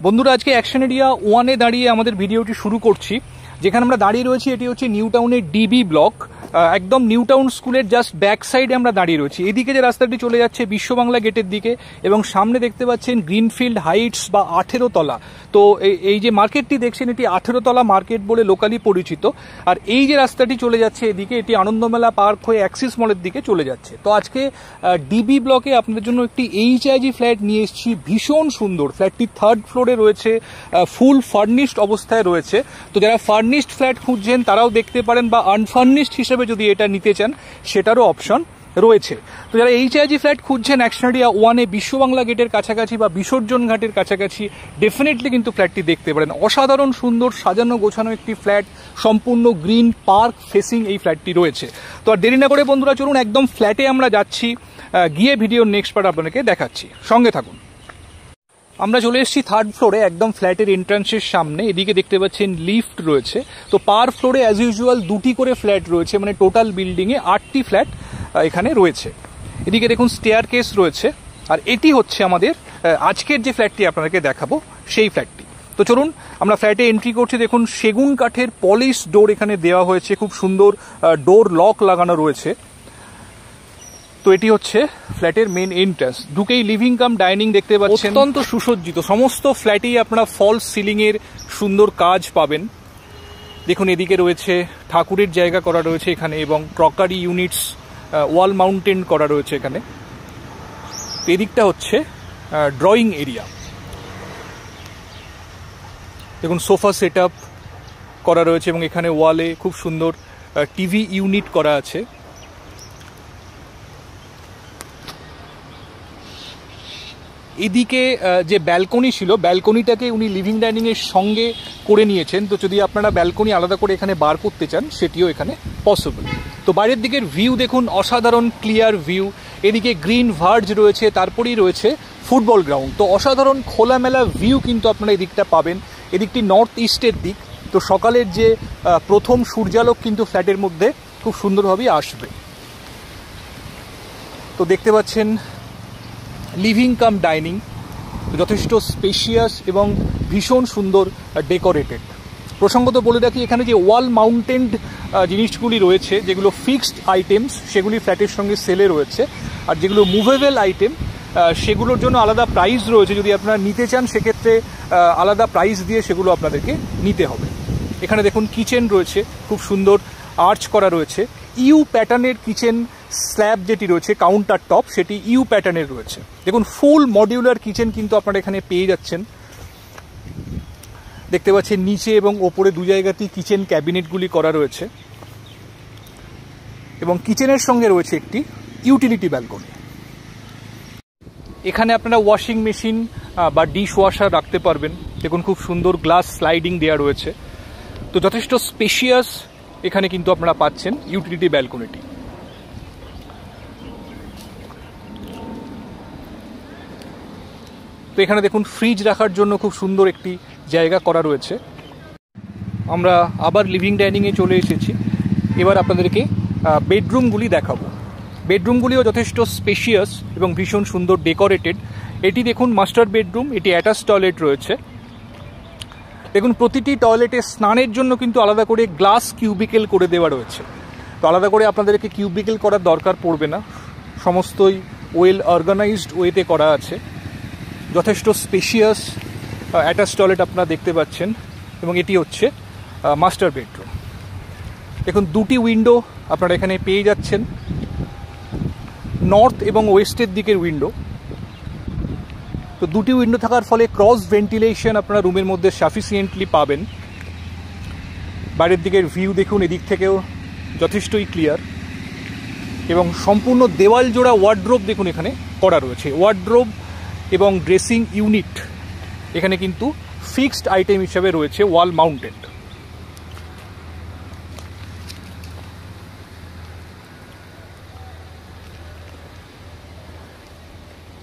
বন্ধুরা আজকে action area 1-এ দাঁড়িয়ে আমাদের ভিডিওটি শুরু করছি। যেখানে আমরা দাঁড়িয়ে রয়েছি এটি হচ্ছে নিউ টাউনের ডিবি ব্লক, একদম নিউ টাউন স্কুলের জাস্ট ব্যাক সাইডে আমরা দাঁড়িয়ে রয়েছি। এদিকে যে রাস্তাটি চলে যাচ্ছে বিশ্ব বাংলা গেটের দিকে এবং সামনে দেখতে পাচ্ছেন গ্রিনফিল্ড হাইটস বা 18 তলা। তো এই যে মার্কেটটি দেখছেন এটি 18 তলা মার্কেট বলে লোকালি পরিচিত। আর এই যে রাস্তাটি চলে যাচ্ছে এদিকে এটি আনন্দমেলা পার্ক হয়ে অ্যাক্সিস মলের দিকে চলে যাচ্ছে। তো আজকে ডিবি ব্লকে আপনাদের জন্য একটি এইচআইজি ফ্ল্যাট নিয়ে এসেছি, ভীষণ সুন্দর। ফ্ল্যাটটি 3rd ফ্লোরে রয়েছে, ফুল ফার্নিশড অবস্থায় রয়েছে। তো যারা ফার্নিশড ফ্ল্যাট খুঁজছেন তারাও দেখতে পারেন, বা আনফার্নিশড হিসেবে যদি এটা নিতে চান সেটারও অপশন রয়েছে। তো যারা এইচআইজি ফ্ল্যাট খুঁজছেন অ্যাকশন এরিয়া 1-এ বিশ্ব বাংলা গেটের কাছাকাছি বা বিসর্জন ঘাটের কাছাকাছি, ডেফিনেটলি কিন্তু ফ্ল্যাটটি দেখতে পারেন। অসাধারণ সুন্দর সাজানো গোছানো একটি ফ্ল্যাট, সম্পূর্ণ গ্রিন পার্ক ফেসিং এই ফ্ল্যাটটি রয়েছে। তো আর দেরি না করে বন্ধুরা চলুন একদম ফ্ল্যাটে আমরা যাচ্ছি, গিয়ে ভিডিওর নেক্সট পার্ট আপনাদেরকে দেখাচ্ছি, সঙ্গে থাকুন। আমরা চলে এসেছি 3rd ফ্লোরে, একদম ফ্ল্যাটের এন্ট্রান্সের সামনে। এদিকে দেখতে পাচ্ছেন লিফট রয়েছে। তো পার ফ্লোরে অ্যাজ ইউজুয়াল 2টি করে ফ্ল্যাট রয়েছে, মানে টোটাল বিল্ডিংয়ে 8টি ফ্ল্যাট এখানে রয়েছে। এদিকে দেখুন স্টেয়ার কেস রয়েছে। আর এটি হচ্ছে আমাদের আজকের যে ফ্ল্যাটটি আপনাদেরকে দেখাবো সেই ফ্ল্যাটটি। তো চলুন আমরা ফ্ল্যাটে এন্ট্রি করছি। দেখুন সেগুন কাঠের পলিশ ডোর এখানে দেওয়া হয়েছে, খুব সুন্দর ডোর লক লাগানো রয়েছে। তো এটি হচ্ছে ফ্ল্যাটের মেন এন্ট্রান্স। ঢুকেই লিভিং কাম ডাইনিং দেখতে পাচ্ছেন, অত্যন্ত সুসজ্জিত। সমস্ত ফ্ল্যাটেই আপনারা ফলস সিলিং এর সুন্দর কাজ পাবেন। দেখুন এদিকে রয়েছে ঠাকুরের জায়গা করা রয়েছে এখানে, এবং ক্রকারি ইউনিটস ওয়াল মাউন্টেন করা রয়েছে এখানে। এদিকটা হচ্ছে ড্রয়িং এরিয়া। দেখুন সোফা সেট আপ করা রয়েছে এবং এখানে ওয়ালে খুব সুন্দর টিভি ইউনিট করা আছে। এদিকে যে ব্যালকনি ছিল, ব্যালকনিটাকে উনি লিভিং ডাইনিং এর সঙ্গে করে নিয়েছেন। তো যদি আপনারা ব্যালকনি আলাদা করে এখানে বার করতে চান সেটিও এখানে পসিবল। তো বাইরের দিকের ভিউ দেখুন, অসাধারণ ক্লিয়ার ভিউ। এদিকে গ্রিন ভার্জ রয়েছে, তারপরেই রয়েছে ফুটবল গ্রাউন্ড। তো অসাধারণ খোলামেলা ভিউ কিন্তু আপনারা এদিকটা পাবেন। এদিকটি নর্থ ইস্টের দিক। তো সকালের যে প্রথম সূর্যালোক কিন্তু ফ্ল্যাটের মধ্যে খুব সুন্দরভাবেই আসবে। তো দেখতে পাচ্ছেন লিভিং কাম ডাইনিং, যথেষ্ট স্পেশিয়াস এবং ভীষণ সুন্দর ডেকোরেটেড। প্রসঙ্গত বলে রাখি এখানে যে ওয়াল মাউন্টেন্ড জিনিসগুলি রয়েছে, যেগুলো ফিক্সড আইটেমস, সেগুলি ফ্ল্যাটের সঙ্গে সেলে রয়েছে। আর যেগুলো মুভেবল আইটেম সেগুলোর জন্য আলাদা প্রাইস রয়েছে। যদি আপনারা নিতে চান সেক্ষেত্রে আলাদা প্রাইস দিয়ে সেগুলো আপনাদেরকে নিতে হবে। এখানে দেখুন কিচেন রয়েছে, খুব সুন্দর আর্চ করা রয়েছে। ইউ প্যাটার্নের কিচেন স্ল্যাব যেটি রয়েছে, কাউন্টার টপ, সেটি ইউ প্যাটার্নের রয়েছে। দেখুন ফুল মডিউলার কিচেন কিন্তু আপনারা এখানে পেয়ে যাচ্ছেন। দেখতে পাচ্ছেন নিচে এবং ওপরে দু জায়গাতেই কিচেন ক্যাবিনেটগুলি করা রয়েছে, এবং কিচেনের সঙ্গে রয়েছে একটি ইউটিলিটি ব্যালকনি। এখানে আপনারা ওয়াশিং মেশিন বা ডিশ ওয়াশার রাখতে পারবেন। দেখুন খুব সুন্দর গ্লাস স্লাইডিং দেওয়া রয়েছে। তো যথেষ্ট স্পেশিয়াস এখানে কিন্তু আপনারা পাচ্ছেন ইউটিলিটি ব্যালকনিটি। তো এখানে দেখুন ফ্রিজ রাখার জন্য খুব সুন্দর একটি জায়গা করা রয়েছে। আমরা আবার লিভিং ডাইনিংয়ে চলে এসেছি। এবার আপনাদেরকে বেডরুমগুলি দেখাবো। বেডরুমগুলিও যথেষ্ট স্পেশিয়াস এবং ভীষণ সুন্দর ডেকোরেটেড। এটি দেখুন মাস্টার বেডরুম, এটি অ্যাটাচ টয়লেট রয়েছে। দেখুন প্রতিটি টয়লেটে স্নানের জন্য কিন্তু আলাদা করে গ্লাস কিউবিকেল করে দেওয়া রয়েছে। তো আলাদা করে আপনাদেরকে কিউবিকেল করার দরকার পড়বে না, সমস্তই ওয়েল অর্গানাইজড ওয়েতে করা আছে। যথেষ্ট স্পেশিয়াস অ্যাটাচ টয়লেট আপনারা দেখতে পাচ্ছেন, এবং এটি হচ্ছে মাস্টার বেডরুম। দেখুন 2টি উইন্ডো আপনারা এখানে পেয়ে যাচ্ছেন, নর্থ এবং ওয়েস্টের দিকের উইন্ডো। তো 2টি উইন্ডো থাকার ফলে ক্রস ভেন্টিলেশন আপনারা রুমের মধ্যে সাফিসিয়েন্টলি পাবেন। বাইরের দিকের ভিউ দেখুন, এদিক থেকেও যথেষ্টই ক্লিয়ার, এবং সম্পূর্ণ দেওয়াল জোড়া ওয়ার্ড্রোব দেখুন এখানে করা রয়েছে। ওয়ার্ড্রোব এবং ড্রেসিং ইউনিট এখানে কিন্তু ফিক্সড আইটেম হিসেবে রয়েছে, ওয়াল মাউন্টেড।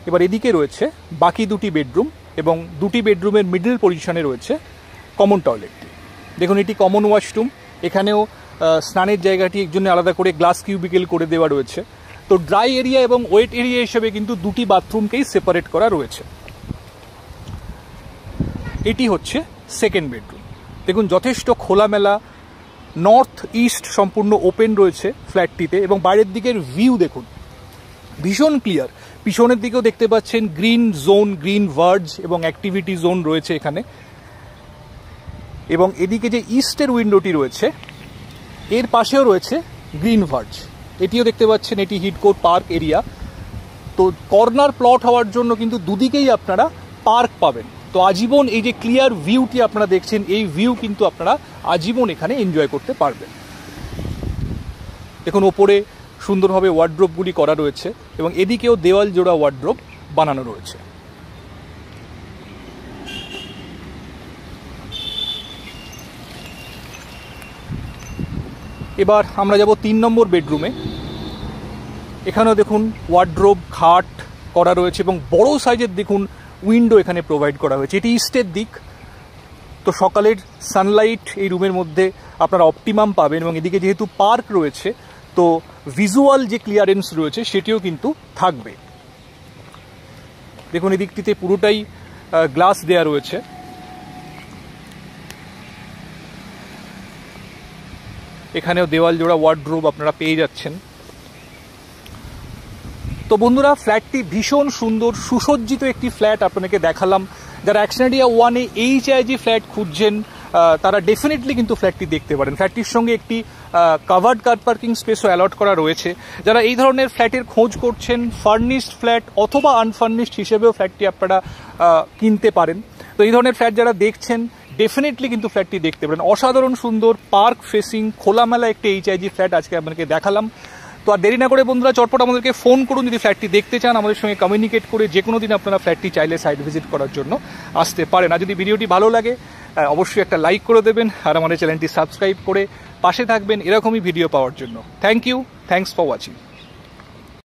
এবার এদিকে রয়েছে বাকি 2টি বেডরুম, এবং 2টি বেডরুমের মিডল পজিশনে রয়েছে কমন টয়লেটটি। দেখুন এটি কমন ওয়াশরুম। এখানেও স্নানের জায়গাটি জন্য আলাদা করে গ্লাস কিউবিকেল করে দেওয়া রয়েছে। তো ড্রাই এরিয়া এবং ওয়েট এরিয়া হিসেবে কিন্তু 2টি বাথরুমকেই সেপারেট করা রয়েছে। এটি হচ্ছে সেকেন্ড বেডরুম। দেখুন যথেষ্ট খোলামেলা, নর্থ ইস্ট সম্পূর্ণ ওপেন রয়েছে ফ্ল্যাটটিতে, এবং বাইরের দিকের ভিউ দেখুন ভীষণ ক্লিয়ার। পিছনের দিকেও দেখতে পাচ্ছেন গ্রিন জোন, গ্রিন ভার্জ এবং অ্যাক্টিভিটি জোন রয়েছে এখানে। এবং এদিকে যে ইস্টের উইন্ডোটি রয়েছে এর পাশেও রয়েছে গ্রিন ভার্জ, এটিও দেখতে পাচ্ছেন। এটি হিডকোর্ট পার্ক এরিয়া। তো কর্নার প্লট হওয়ার জন্য কিন্তু দুদিকেই আপনারা পার্ক পাবেন। তো আজীবন এই যে ক্লিয়ার ভিউটি আপনারা দেখছেন, এই ভিউ কিন্তু আপনারা আজীবন এখানে এনজয় করতে পারবেন। দেখুন ওপরে সুন্দরভাবে ওয়ার্ড্রোবগুলি করা রয়েছে এবং এদিকেও দেওয়াল জোড়া ওয়ার্ড্রোব বানানো রয়েছে। এবার আমরা যাব 3 নম্বর বেডরুমে। এখানেও দেখুন ওয়ার্ড্রোব, খাট করা রয়েছে এবং বড় সাইজের দেখুন উইন্ডো এখানে প্রোভাইড করা হয়েছে। এটি ইস্টের দিক, তো সকালের সানলাইট এই রুমের মধ্যে আপনারা অপটিমাম পাবেন। এবং এদিকে যেহেতু পার্ক রয়েছে তো ভিজুয়াল যে ক্লিয়ারেন্স রয়েছে সেটিও কিন্তু থাকবে। দেখুন এদিকটিতে পুরোটাই গ্লাস দেয়া রয়েছে। এখানেও দেওয়াল জোড়া ওয়ার্ড্রোব আপনারা পেয়ে যাচ্ছেন। তো বন্ধুরা, ফ্ল্যাটটি ভীষণ সুন্দর সুসজ্জিত একটি ফ্ল্যাট আপনাদেরকে দেখালাম। যারা অ্যাকশন এরিয়া 1-এ HIG ফ্ল্যাট খুঁজছেন তারা ডেফিনেটলি কিন্তু ফ্ল্যাটটি দেখতে পারেন। ফ্ল্যাটটির সঙ্গে একটি কাভার্ড কার পার্কিং স্পেসও অ্যালট করা রয়েছে। যারা এই ধরনের ফ্ল্যাটের খোঁজ করছেন, ফার্নিশড ফ্ল্যাট অথবা আনফার্নিশড হিসেবেও ফ্ল্যাটটি আপনারা কিনতে পারেন। তো এই ধরনের ফ্ল্যাট যারা দেখছেন ডেফিনেটলি কিন্তু ফ্ল্যাটটি দেখতে পারেন। অসাধারণ সুন্দর পার্ক ফেসিং খোলামেলা একটি HIG ফ্ল্যাট আজকে আপনাদেরকে দেখালাম। তো আর দেরি না করে বন্ধুরা চটপট আমাদেরকে ফোন করুন যদি ফ্ল্যাটটি দেখতে চান। আমাদের সঙ্গে কমিউনিকেট করে যে কোনো দিন আপনারা ফ্ল্যাটটি চাইলে সাইট ভিজিট করার জন্য আসতে পারেন। আর যদি ভিডিওটি ভালো লাগে অবশ্যই একটা লাইক করে দেবেন আর আমাদের চ্যানেলটি সাবস্ক্রাইব করে পাশে থাকবেন এরকমই ভিডিও পাওয়ার জন্য। Thank you, thanks for watching.